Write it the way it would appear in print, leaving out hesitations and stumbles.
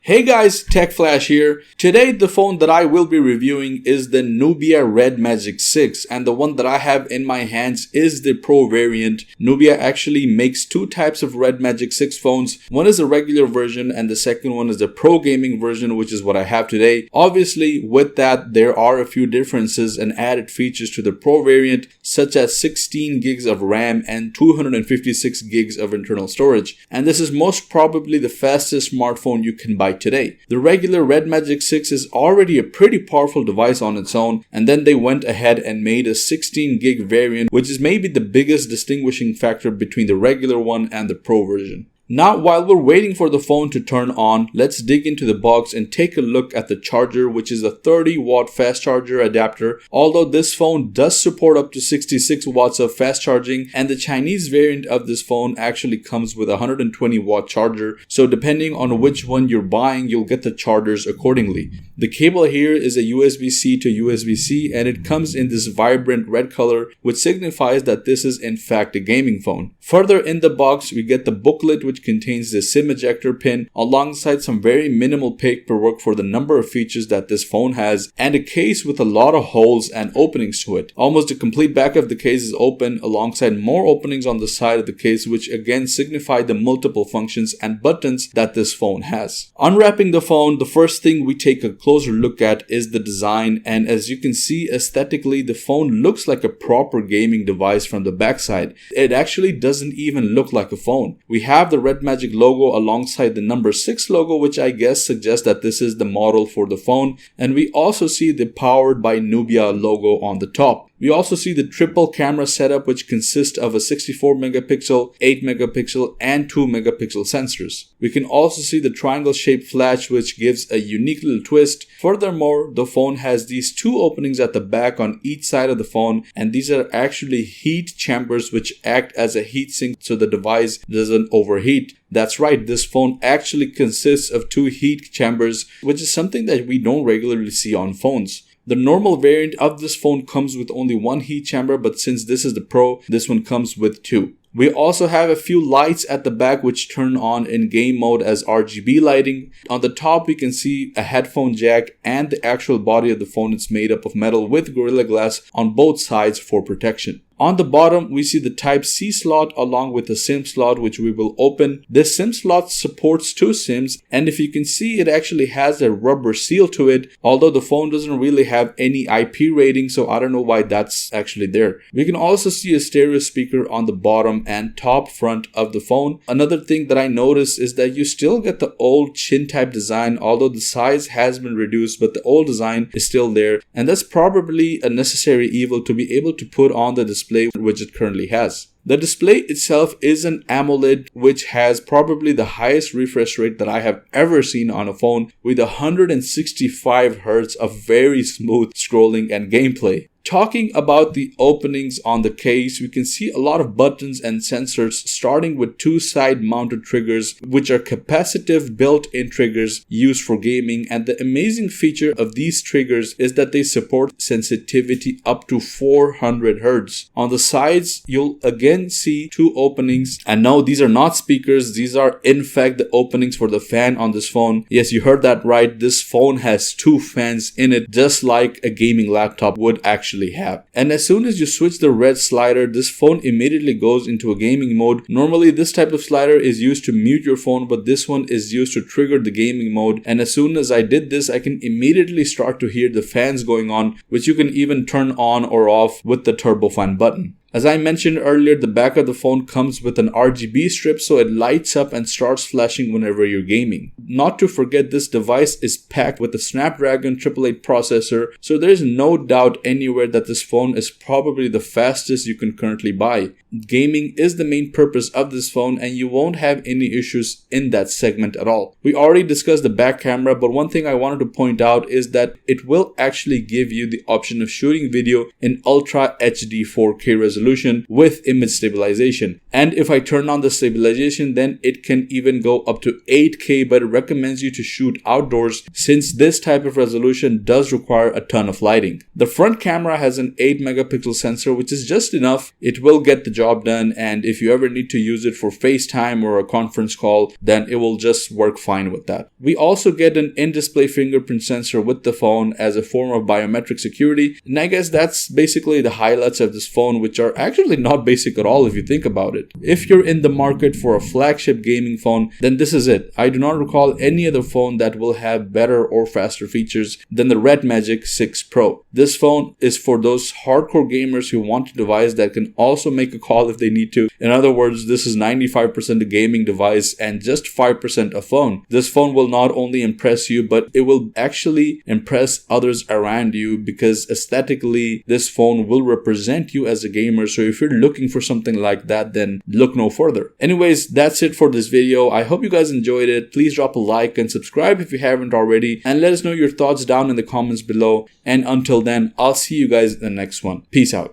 Hey guys, Tech Flash here. Today the phone that I will be reviewing is the Nubia Red Magic 6, and the one that I have in my hands is the Pro variant. Nubia actually makes two types of Red Magic 6 phones. One is a regular version and the second one is the Pro gaming version, which is what I have today. Obviously with that there are a few differences and added features to the Pro variant, such as 16 gigs of RAM and 256 gigs of internal storage, and this is most probably the fastest smartphone you can buy today. The regular Red Magic 6 is already a pretty powerful device on its own, and then they went ahead and made a 16 gig variant, which is maybe the biggest distinguishing factor between the regular one and the Pro version. Now, while we're waiting for the phone to turn on, let's dig into the box and take a look at the charger, which is a 30-watt fast charger adapter. Although this phone does support up to 66 watts of fast charging, and the Chinese variant of this phone actually comes with a 120-watt charger. So depending on which one you're buying, you'll get the chargers accordingly. The cable here is a USB-C to USB-C, and it comes in this vibrant red color, which signifies that this is in fact a gaming phone. Further in the box, we get the booklet, which contains the SIM ejector pin alongside some very minimal paperwork for the number of features that this phone has, and a case with a lot of holes and openings to it. Almost the complete back of the case is open alongside more openings on the side of the case, which again signify the multiple functions and buttons that this phone has. Unwrapping the phone, the first thing we take a closer look at is the design, and as you can see aesthetically, the phone looks like a proper gaming device from the backside. It actually doesn't even look like a phone. We have the Red Magic logo alongside the number 6 logo, which I guess suggests that this is the model for the phone, and we also see the Powered by Nubia logo on the top. We also see the triple camera setup, which consists of a 64 megapixel, 8 megapixel and 2 megapixel sensors. We can also see the triangle shaped flash, which gives a unique little twist. Furthermore, the phone has these two openings at the back on each side of the phone, and these are actually heat chambers which act as a heat sink so the device doesn't overheat. That's right, this phone actually consists of two heat chambers, which is something that we don't regularly see on phones. The normal variant of this phone comes with only one heat chamber, but since this is the Pro, this one comes with two. We also have a few lights at the back which turn on in game mode as RGB lighting. On the top we can see a headphone jack, and the actual body of the phone is made up of metal with Gorilla Glass on both sides for protection. On the bottom, we see the Type-C slot along with the SIM slot, which we will open. This SIM slot supports two SIMs, and if you can see, it actually has a rubber seal to it, although the phone doesn't really have any IP rating, so I don't know why that's actually there. We can also see a stereo speaker on the bottom and top front of the phone. Another thing that I noticed is that you still get the old chin type design, although the size has been reduced, but the old design is still there, and that's probably a necessary evil to be able to put on the display which it currently has. The display itself is an AMOLED, which has probably the highest refresh rate that I have ever seen on a phone, with 165 Hz of very smooth scrolling and gameplay. Talking about the openings on the case, we can see a lot of buttons and sensors, starting with two side mounted triggers, which are capacitive built-in triggers used for gaming, and the amazing feature of these triggers is that they support sensitivity up to 400 Hz. On the sides, you'll again see two openings, and no, these are not speakers, these are in fact the openings for the fan on this phone. Yes, you heard that right, this phone has two fans in it, just like a gaming laptop would actually have. And as soon as you switch the red slider, this phone immediately goes into a gaming mode. Normally this type of slider is used to mute your phone, but this one is used to trigger the gaming mode, and as soon as I did this, I can immediately start to hear the fans going on, which you can even turn on or off with the turbo fan button. As I mentioned earlier, the back of the phone comes with an RGB strip, so it lights up and starts flashing whenever you're gaming. Not to forget, this device is packed with a Snapdragon 888 processor, so there is no doubt anywhere that this phone is probably the fastest you can currently buy. Gaming is the main purpose of this phone, and you won't have any issues in that segment at all. We already discussed the back camera, but one thing I wanted to point out is that it will actually give you the option of shooting video in Ultra HD 4K resolution. resolution with image stabilization. And if I turn on the stabilization, then it can even go up to 8K, but it recommends you to shoot outdoors since this type of resolution does require a ton of lighting. The front camera has an 8 megapixel sensor, which is just enough. It will get the job done, and if you ever need to use it for FaceTime or a conference call, then it will just work fine with that. We also get an in-display fingerprint sensor with the phone as a form of biometric security, and I guess that's basically the highlights of this phone, which are actually not basic at all if you think about it. If you're in the market for a flagship gaming phone, then this is it. I do not recall any other phone that will have better or faster features than the Red Magic 6 Pro. This phone is for those hardcore gamers who want a device that can also make a call if they need to. In other words, this is 95% a gaming device and just 5% a phone. This phone will not only impress you, but it will actually impress others around you, because aesthetically this phone will represent you as a gamer. So if you're looking for something like that, then look no further. Anyways, that's it for this video. I hope you guys enjoyed it. Please drop a like and subscribe if you haven't already, and let us know your thoughts down in the comments below. And until then, I'll see you guys in the next one. Peace out.